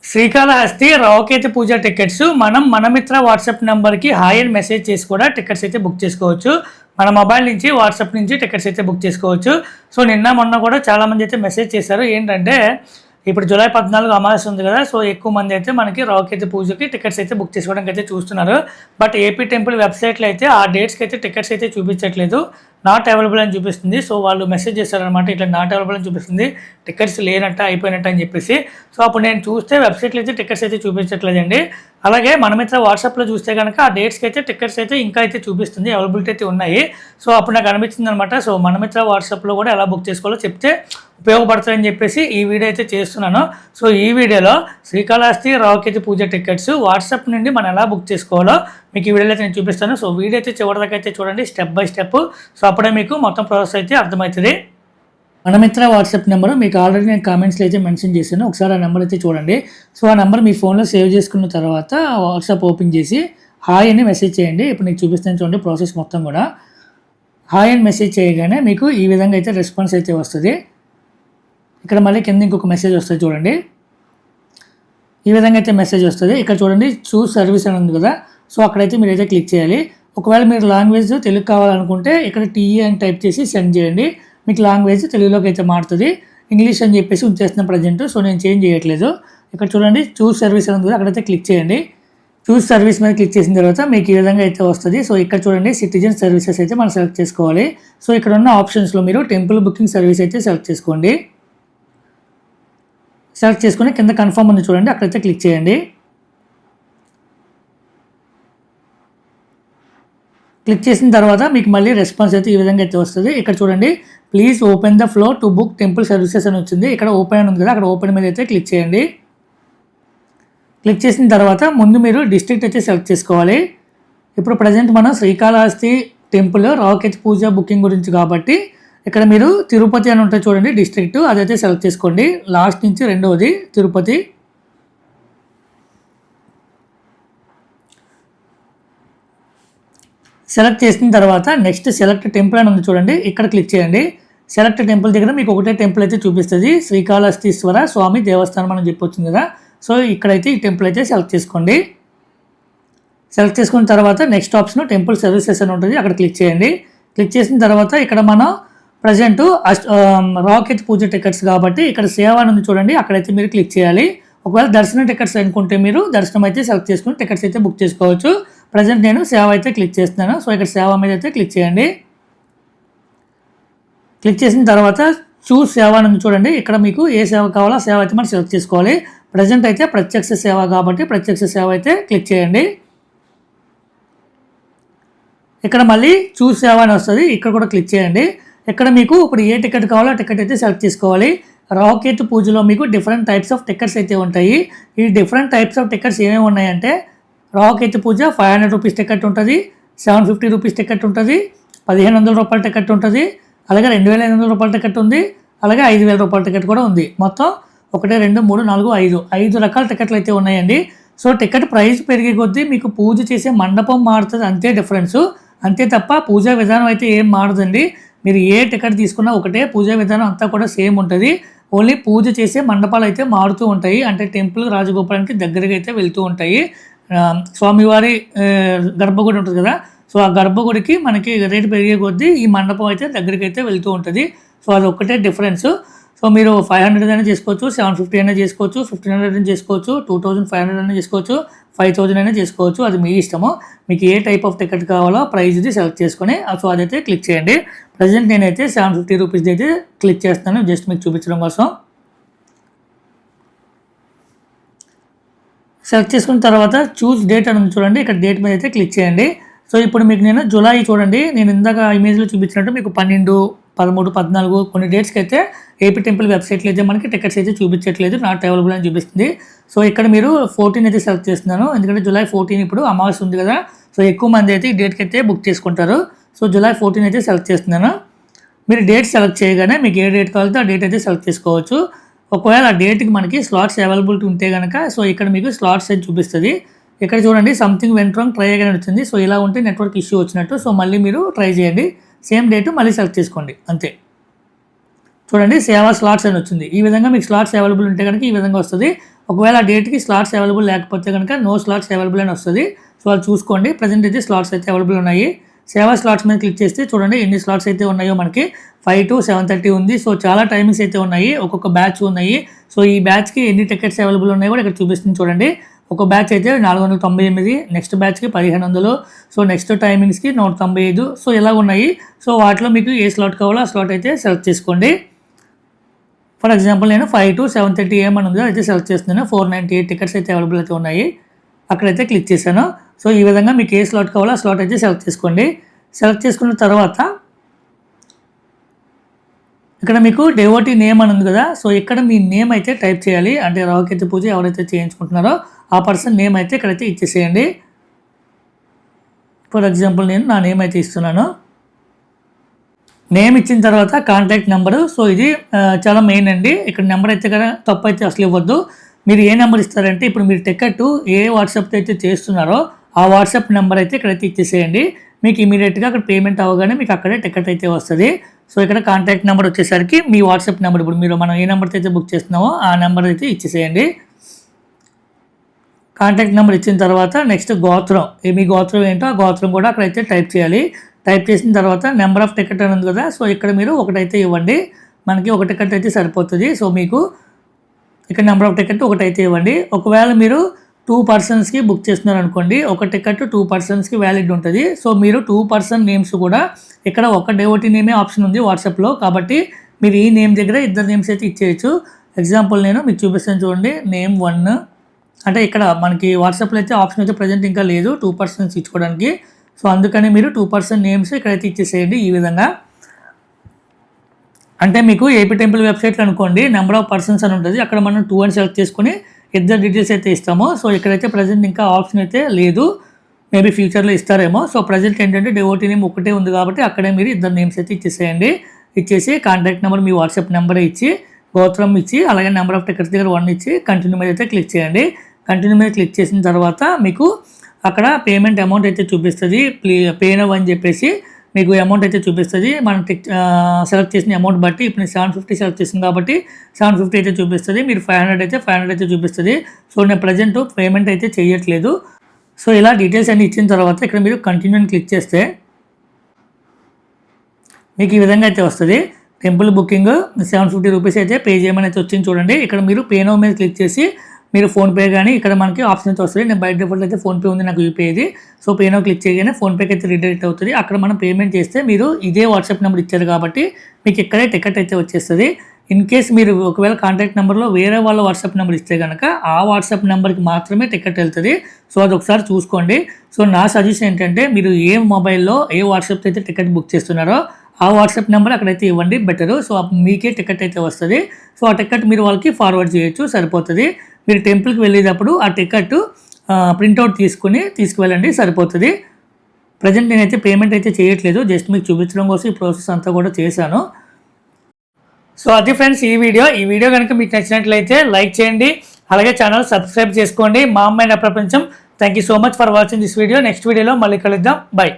శ్రీకాళహస్తి రావుకేతు పూజ tickets మన మిత్ర WhatsApp నెంబర్కి హాయ్ అని మెసేజ్ చేసి కూడా టికెట్స్ అయితే బుక్ చేసుకోవచ్చు. మన మొబైల్ నుంచి వాట్సాప్ నుంచి టికెట్స్ అయితే బుక్ చేసుకోవచ్చు. సో నిన్న మొన్న కూడా చాలామంది అయితే మెసేజ్ చేశారు. ఏంటంటే ఇప్పుడు జూలై 14 అమావాస్య ఉంది కదా. సో ఎక్కువ మంది అయితే మనకి రావుకేతు పూజకి టికెట్స్ అయితే బుక్ చేసుకోవడానికి అయితే చూస్తున్నారు. బట్ ఏపీ టెంపుల్ వెబ్సైట్లో అయితే ఆ డేట్స్కి అయితే టికెట్స్ అయితే చూపించట్లేదు, నాట్ అవైలబుల్ అని చూపిస్తుంది. సో వాళ్ళు మెసేజ్ చేశారనమాట, ఇట్లా నాట్ అవైలబుల్ అని చూపిస్తుంది, టికెట్స్ లేనట్ట అయిపోయినట్టు అని చెప్పేసి. సో అప్పుడు నేను చూస్తే వెబ్సైట్లో అయితే టికెట్స్ అయితే చూపించట్లేదండి. అలాగే మనమిత్ర వాట్సాప్లో చూస్తే కనుక ఆ డేట్స్కి అయితే టికెట్స్ అయితే ఇంకా అయితే చూపిస్తుంది, అవైలబిలిటీ అయితే ఉన్నాయి. సో అప్పుడు నాకు అనిపించింది అనమాట, సో మనమిత్ర వాట్సాప్లో కూడా ఎలా బుక్ చేసుకోవాలో చెప్తే ఉపయోగపడుతుందని చెప్పేసి ఈ వీడియో అయితే చేస్తున్నాను. సో ఈ వీడియోలో శ్రీకాళహస్తి రావుకేతు పూజ టికెట్స్ వాట్సాప్ నుండి మనం ఎలా బుక్ చేసుకోవాలో మీకు ఈ వీడియోలో అయితే నేను చూపిస్తాను. సో వీడియో అయితే చివరిదాకా అయితే చూడండి, స్టెప్ బై స్టెప్. సో అప్పుడే మీకు మొత్తం ప్రాసెస్ అయితే అర్థమవుతుంది. మనమిత్ర వాట్సాప్ నెంబర్ మీకు ఆల్రెడీ నేను కామెంట్స్లో అయితే మెన్షన్ చేశాను, ఒకసారి ఆ నెంబర్ అయితే చూడండి. సో ఆ నెంబర్ మీ ఫోన్లో సేవ్ చేసుకున్న తర్వాత వాట్సాప్ ఓపెన్ చేసి హాయ్ అని మెసేజ్ చేయండి. ఇప్పుడు నీకు చూపిస్తాను చూడండి ప్రాసెస్ మొత్తం కూడా. హాయ్ అని మెసేజ్ చేయగానే మీకు ఈ విధంగా అయితే రెస్పాన్స్ అయితే వస్తుంది. ఇక్కడ మళ్ళీ కింద ఇంకొక మెసేజ్ వస్తుంది చూడండి, ఈ విధంగా అయితే మెసేజ్ వస్తుంది. ఇక్కడ చూడండి చూస్ సర్వీస్ అని ఉంది కదా, సో అక్కడైతే మీరైతే క్లిక్ చేయాలి. ఒకవేళ మీరు లాంగ్వేజ్ తెలుగు కావాలనుకుంటే ఇక్కడ టీఈ అని టైప్ చేసి సెండ్ చేయండి, మీకు లాంగ్వేజ్ తెలుగులోకి అయితే మారుతుంది. ఇంగ్లీష్ అని చెప్పేసి ఉంచేస్తున్న ప్రజెంట్, సో నేను చేంజ్ చేయట్లేదు. ఇక్కడ చూడండి చూస్ సర్వీస్ అని ఉంది కదా, అక్కడైతే క్లిక్ చేయండి. చూస్ సర్వీస్ మీద క్లిక్ చేసిన తర్వాత మీకు ఈ విధంగా అయితే వస్తుంది. సో ఇక్కడ చూడండి సిటిజన్ సర్వీసెస్ అయితే మనం సెలెక్ట్ చేసుకోవాలి. సో ఇక్కడ ఉన్న ఆప్షన్స్లో మీరు టెంపుల్ బుకింగ్ సర్వీస్ అయితే సెలెక్ట్ చేసుకోండి. సెలెక్ట్ చేసుకుని కింద కన్ఫర్మ్ ఉంది చూడండి, అక్కడైతే క్లిక్ చేయండి. క్లిక్ చేసిన తర్వాత మీకు మళ్ళీ రెస్పాన్స్ అయితే ఈ విధంగా అయితే వస్తుంది. ఇక్కడ చూడండి please open the flow to book temple services అని వచ్చింది. ఇక్కడ ఓపెన్ అని ఉంది కదా, అక్కడ ఓపెన్ మీద అయితే క్లిక్ చేయండి. క్లిక్ చేసిన తర్వాత ముందు మీరు డిస్ట్రిక్ట్ అయితే సెలెక్ట్ చేసుకోవాలి. ఇప్పుడు ప్రజెంట్ మనం శ్రీకాళహస్తి టెంపుల్ రావుకేతు పూజ బుకింగ్ గురించి కాబట్టి ఇక్కడ మీరు తిరుపతి అని ఉంటుంది చూడండి డిస్ట్రిక్ట్, అదైతే సెలెక్ట్ చేసుకోండి. లాస్ట్ నుంచి రెండవది తిరుపతి. సెలెక్ట్ చేసిన తర్వాత నెక్స్ట్ సెలెక్ట్ టెంపుల్ అని ఉంది చూడండి, ఇక్కడ క్లిక్ చేయండి. సెలెక్ట్ టెంపుల్ దగ్గర మీకు ఒకటే టెంపుల్ అయితే చూపిస్తుంది, శ్రీకాళహస్తీశ్వర స్వామి దేవస్థానం అని చెప్పొచ్చింది కదా. సో ఇక్కడైతే ఈ టెంపుల్ అయితే సెలెక్ట్ చేసుకోండి. సెలెక్ట్ చేసుకున్న తర్వాత నెక్స్ట్ ఆప్షన్ టెంపుల్ సర్వీసెస్ అని ఉంటుంది, అక్కడ క్లిక్ చేయండి. క్లిక్ చేసిన తర్వాత ఇక్కడ మనం ప్రజెంట్ రావుకేతు పూజ టికెట్స్ కాబట్టి ఇక్కడ సేవ అని ఉంది చూడండి, అక్కడైతే మీరు క్లిక్ చేయాలి. ఒకవేళ దర్శనం టికెట్స్ అనుకుంటే మీరు దర్శనం అయితే సెలెక్ట్ చేసుకుని టికెట్స్ అయితే బుక్ చేసుకోవచ్చు. ప్రజెంట్ నేను సేవ అయితే క్లిక్ చేస్తున్నాను. సో ఇక్కడ సేవ మీద అయితే క్లిక్ చేయండి. క్లిక్ చేసిన తర్వాత చూస్ సేవ అని ఉంది చూడండి, ఇక్కడ మీకు ఏ సేవ కావాలో ఆ సేవ అయితే మనం సెలెక్ట్ చేసుకోవాలి. ప్రజెంట్ అయితే ప్రత్యక్ష సేవ కాబట్టి ప్రత్యక్ష సేవ అయితే క్లిక్ చేయండి. ఇక్కడ మళ్ళీ చూస్ సేవ అని వస్తుంది, ఇక్కడ కూడా క్లిక్ చేయండి. ఇక్కడ మీకు ఇప్పుడు ఏ టికెట్ కావాలో ఆ టికెట్ అయితే సెలెక్ట్ చేసుకోవాలి. రావుకేతు పూజలో మీకు డిఫరెంట్ టైప్స్ ఆఫ్ టికెట్స్ అయితే ఉంటాయి. ఈ డిఫరెంట్ టైప్స్ ఆఫ్ టికెట్స్ ఏమేమి ఉన్నాయంటే రావుకేతు పూజ 500 రూపీస్ టికెట్ ఉంటుంది, 750 రూపీస్ టికెట్ ఉంటుంది, 1500 రూపాయల టికెట్ ఉంటుంది, అలాగే 2500 రూపాయల టికెట్ ఉంది, అలాగే 5000 రూపాయల టికెట్ కూడా ఉంది. మొత్తం 1 2 3 4 5 రకాల టికెట్లు అయితే ఉన్నాయండి. సో టికెట్ ప్రైస్ పెరిగే కొద్దీ మీకు పూజ చేసే మండపం మారుతుంది, అంతే డిఫరెన్సు, అంతే తప్ప పూజా విధానం అయితే ఏం మారదండి. మీరు ఏ టికెట్ తీసుకున్నా ఒకటే, పూజా విధానం అంతా కూడా సేమ్ ఉంటుంది. ఓన్లీ పూజ చేసే మండపాలు అయితే మారుతూ ఉంటాయి, అంటే టెంపుల్ రాజగోపురానికి దగ్గరగా అయితే వెళ్తూ ఉంటాయి. స్వామివారి గర్భగుడి ఉంటుంది కదా, సో ఆ గర్భగుడికి మనకి రేటు పెరిగే కొద్దీ ఈ మండపం అయితే దగ్గరికి అయితే వెళ్తూ ఉంటుంది. సో అది ఒక్కటే డిఫరెన్స్. సో మీరు 500 అయినా చేసుకోవచ్చు, 750 అయినా చేసుకోవచ్చు, 1500 అయినా చేసుకోవచ్చు, 2500 అయినా చేసుకోవచ్చు, 5000 అయినా చేసుకోవచ్చు, అది మీ ఇష్టము. మీకు ఏ టైప్ ఆఫ్ టికెట్ కావాలో ప్రైస్ది సెలెక్ట్ చేసుకొని సో అదైతే క్లిక్ చేయండి. ప్రజెంట్ నేనైతే 750 రూపీస్ది అయితే క్లిక్ చేస్తాను, జస్ట్ మీకు చూపించడం కోసం. సెలెక్ట్ చేసుకున్న తర్వాత చూస్ డేట్ అని ఉంది చూడండి, ఇక్కడ డేట్ మీద అయితే క్లిక్ చేయండి. సో ఇప్పుడు మీకు నేను జూలై చూడండి, నేను ఇందాక ఇమేజ్లో చూపించినట్టు మీకు 12, 13, 14 కొన్ని డేట్స్కి అయితే ఏపీ టెంపుల్ వెబ్సైట్లో అయితే మనకి టికెట్స్ అయితే చూపించట్లేదు, నాట్ అవైలబుల్ అని చూపిస్తుంది. సో ఇక్కడ మీరు 14 అయితే సెలెక్ట్ చేస్తున్నాను, ఎందుకంటే జూలై 14 ఇప్పుడు అమావాస్య ఉంది కదా. సో ఎక్కువ మంది అయితే ఈ డేట్కి అయితే బుక్ చేసుకుంటారు. సో జూలై 14 అయితే సెలెక్ట్ చేస్తున్నాను. మీరు డేట్ సెలెక్ట్ చేయగానే మీకు ఏ డేట్ కావాలంటే ఆ డేట్ అయితే సెలెక్ట్ చేసుకోవచ్చు. ఒకవేళ ఆ డేట్కి మనకి స్లాట్స్ అవైలబిలిటీ ఉంటే కనుక సో ఇక్కడ మీకు స్లాట్స్ అయితే చూపిస్తుంది. ఇక్కడ చూడండి something went wrong, try again వచ్చింది. సో ఇలా ఉంటే నెట్వర్క్ ఇష్యూ వచ్చినట్టు. సో మళ్ళీ మీరు ట్రై చేయండి, సేమ్ డేట్ మళ్ళీ సెలెక్ట్ చేసుకోండి, అంతే. చూడండి సేవా స్లాట్స్ అని వచ్చింది. ఈ విధంగా మీకు స్లాట్స్ అవైలబుల్ ఉంటే కనుక ఈ విధంగా వస్తుంది. ఒకవేళ ఆ డేట్కి స్లాట్స్ అవైలబుల్ లేకపోతే కనుక నో స్లాట్స్ అవైలబుల్ అని వస్తుంది. సో అది చూసుకోండి. ప్రజెంట్ అయితే స్లాట్స్ అయితే అవైలబుల్ ఉన్నాయి. సేవా స్లాట్స్ మీద క్లిక్ చేస్తే చూడండి ఎన్ని స్లాట్స్ అయితే ఉన్నాయో మనకి 5 to 7:30 ఉంది. సో చాలా టైమింగ్స్ అయితే ఉన్నాయి. ఒక్కొక్క బ్యాచ్ ఉన్నాయి. సో ఈ బ్యాచ్కి ఎన్ని టికెట్స్ అవైలబుల్ ఉన్నాయో కూడా ఇక్కడ చూపిస్తుంది చూడండి. ఒక బ్యాచ్ అయితే 498, నెక్స్ట్ బ్యాచ్కి 1500, సో నెక్స్ట్ టైమింగ్స్కి 195. సో ఇలా ఉన్నాయి. సో వాటిలో మీకు ఏ స్లాట్ కావాలో ఆ స్లాట్ అయితే సెలెక్ట్ చేసుకోండి. ఫర్ ఎగ్జాంపుల్ నేను 5 to 7:30 AM అని ఉందో అయితే సెలెక్ట్ చేస్తున్నాను. 498 టికెట్స్ అయితే అవైలబుల్ అయితే ఉన్నాయి. అక్కడైతే క్లిక్ చేశాను. సో ఈ విధంగా మీకు ఏ స్లాట్ కావాలో ఆ స్లాట్ అయితే సెలెక్ట్ చేసుకోండి. సెలెక్ట్ చేసుకున్న తర్వాత ఇక్కడ మీకు డెవోటీ నేమ్ అని ఉంది కదా. సో ఇక్కడ మీ నేమ్ అయితే టైప్ చేయాలి. అంటే రావుకేతు పూజ ఎవరైతే చేయించుకుంటున్నారో ఆ పర్సన్ నేమ్ అయితే ఇక్కడైతే ఇచ్చేసేయండి. ఫర్ ఎగ్జాంపుల్ నేను నా నేమ్ అయితే ఇస్తున్నాను. నేమ్ ఇచ్చిన తర్వాత కాంటాక్ట్ నెంబరు. సో ఇది చాలా మెయిన్ అండి. ఇక్కడ నెంబర్ అయితే కదా తప్పు అయితే అసలు ఇవ్వద్దు. మీరు ఏ నెంబర్ ఇస్తారంటే ఇప్పుడు మీరు టికెట్ ఏ వాట్సాప్తో అయితే చేస్తున్నారో ఆ వాట్సాప్ నెంబర్ అయితే ఇక్కడైతే ఇచ్చేసేయండి. మీకు ఇమీడియట్గా అక్కడ పేమెంట్ అవ్వగానే మీకు అక్కడే టికెట్ అయితే వస్తుంది. సో ఇక్కడ కాంటాక్ట్ నెంబర్ వచ్చేసరికి మీ వాట్సాప్ నెంబర్, ఇప్పుడు మీరు మనం ఏ నెంబర్తో అయితే బుక్ చేస్తున్నామో ఆ నెంబర్ అయితే ఇచ్చేసేయండి. కాంటాక్ట్ నెంబర్ ఇచ్చిన తర్వాత నెక్స్ట్ గోత్రం, మీ గోత్రం ఏంటో ఆ గోత్రం కూడా అక్కడైతే టైప్ చేయాలి. టైప్ చేసిన తర్వాత నెంబర్ ఆఫ్ టికెట్ అని ఉంది కదా. సో ఇక్కడ మీరు ఒకటైతే ఇవ్వండి. మనకి ఒక టికెట్ అయితే సరిపోతుంది. సో మీకు ఇక్కడ నెంబర్ ఆఫ్ టికెట్ ఒకటైతే ఇవ్వండి. ఒకవేళ మీరు 2 పర్సన్స్కి బుక్ చేస్తున్నారు అనుకోండి, ఒక టికెట్ 2 పర్సన్స్కి వ్యాలిడ్ ఉంటుంది. సో మీరు 2 పర్సన్ నేమ్స్ కూడా ఇక్కడ ఒక డెవోటీ నేమే ఆప్షన్ ఉంది వాట్సాప్లో. కాబట్టి మీరు ఈ నేమ్ దగ్గర 2 నేమ్స్ అయితే ఇచ్చేయచ్చు. ఎగ్జాంపుల్ నేను మీకు చూపిస్తాను చూడండి. నేమ్ 1 అంటే ఇక్కడ మనకి వాట్సాప్లో అయితే ఆప్షన్ అయితే ప్రజెంట్ ఇంకా లేదు 2 పర్సన్స్ ఇచ్చుకోవడానికి. సో అందుకని మీరు 2 పర్సన్ నేమ్స్ ఇక్కడైతే ఇచ్చేసేయండి ఈ విధంగా. అంటే మీకు ఏపీ టెంపుల్ వెబ్సైట్లో అనుకోండి నెంబర్ ఆఫ్ పర్సన్స్ అని ఉంటుంది. అక్కడ మనం 2 అని సెలెక్ట్ చేసుకుని 2 డీటెయిల్స్ అయితే ఇస్తాము. సో ఇక్కడైతే ప్రజెంట్ ఇంకా ఆప్షన్ అయితే లేదు. మేబీ ఫ్యూచర్లో ఇస్తారేమో. సో ప్రజెంట్ ఏంటంటే డెవోటీ నేమ్ ఒకటే ఉంది కాబట్టి అక్కడే మీరు 2 నేమ్స్ అయితే ఇచ్చేసేయండి. ఇచ్చేసి కాంటాక్ట్ నెంబర్ మీ వాట్సాప్ నెంబర్ ఇచ్చి గోత్రం ఇచ్చి అలాగే నెంబర్ ఆఫ్ టికెట్స్ దగ్గర 1 ఇచ్చి కంటిన్యూ మీద అయితే క్లిక్ చేయండి. కంటిన్యూ మీద క్లిక్ చేసిన తర్వాత మీకు అక్కడ పేమెంట్ అమౌంట్ అయితే చూపిస్తుంది. పే నౌ అని చెప్పేసి మీకు అమౌంట్ అయితే చూపిస్తుంది. మనం సెలెక్ట్ చేసిన అమౌంట్ బట్టి ఇప్పుడు నేను 750 సెలెక్ట్ చేసింది కాబట్టి 750 అయితే చూపిస్తుంది. మీరు 500 అయితే 500 అయితే చూపిస్తుంది. సో నేను ప్రజెంట్ పేమెంట్ అయితే చేయట్లేదు. సో ఇలా డీటెయిల్స్ అన్ని ఇచ్చిన తర్వాత ఇక్కడ మీరు కంటిన్యూ అని క్లిక్ చేస్తే మీకు ఈ విధంగా అయితే వస్తుంది. టెంపుల్ బుకింగ్ 750 రూపీస్ అయితే పే చేయమని అయితే వచ్చింది చూడండి. ఇక్కడ మీరు పే నౌ మీద క్లిక్ చేసి మీరు ఫోన్పే కానీ ఇక్కడ మనకి ఆప్షన్ అయితే వస్తుంది. నేను బయట డిఫాల్ట్ అయితే ఫోన్పే ఉంది, నాకు యూపీఐది. సో పే నౌ క్లిక్ చేయగానే ఫోన్పేకి అయితే రీడైరెక్ట్ అవుతుంది. అక్కడ మనం పేమెంట్ చేస్తే మీరు ఇదే వాట్సాప్ నెంబర్ ఇచ్చారు కాబట్టి మీకు ఇక్కడే టికెట్ అయితే వచ్చేస్తుంది. ఇన్ కేస్ మీరు ఒకవేళ కాంటాక్ట్ నెంబర్లో వేరే వాళ్ళ వాట్సాప్ నెంబర్ ఇస్తే కనుక ఆ వాట్సాప్ నెంబర్కి మాత్రమే టికెట్ వెళ్తుంది. సో అది ఒకసారి చూసుకోండి. సో నా సజెషన్ ఏంటంటే మీరు ఏ మొబైల్లో ఏ వాట్సాప్తో అయితే టికెట్ బుక్ చేస్తున్నారో ఆ వాట్సాప్ నెంబర్ అక్కడైతే ఇవ్వండి బెటరు. సో మీకే టికెట్ అయితే వస్తుంది. సో ఆ టికెట్ మీరు వాళ్ళకి ఫార్వర్డ్ చేయొచ్చు, సరిపోతుంది. మీరు టెంపుల్కి వెళ్ళేటప్పుడు ఆ టికెట్ ప్రింట్అవుట్ తీసుకువెళ్ళండి, సరిపోతుంది. ప్రజెంట్ నేనైతే పేమెంట్ అయితే చేయట్లేదు, జస్ట్ మీకు చూపించడం కోసం ఈ ప్రాసెస్ అంతా కూడా చేశాను. సో అది ఫ్రెండ్స్ ఈ వీడియో కనుక మీకు నచ్చినట్లయితే లైక్ చేయండి, అలాగే ఛానల్ సబ్స్క్రైబ్ చేసుకోండి. మా అమ్మాయి నా ప్రపంచం. Thank you so much for watching this video. Next వీడియోలో మళ్ళీ కలుద్దాం. బై.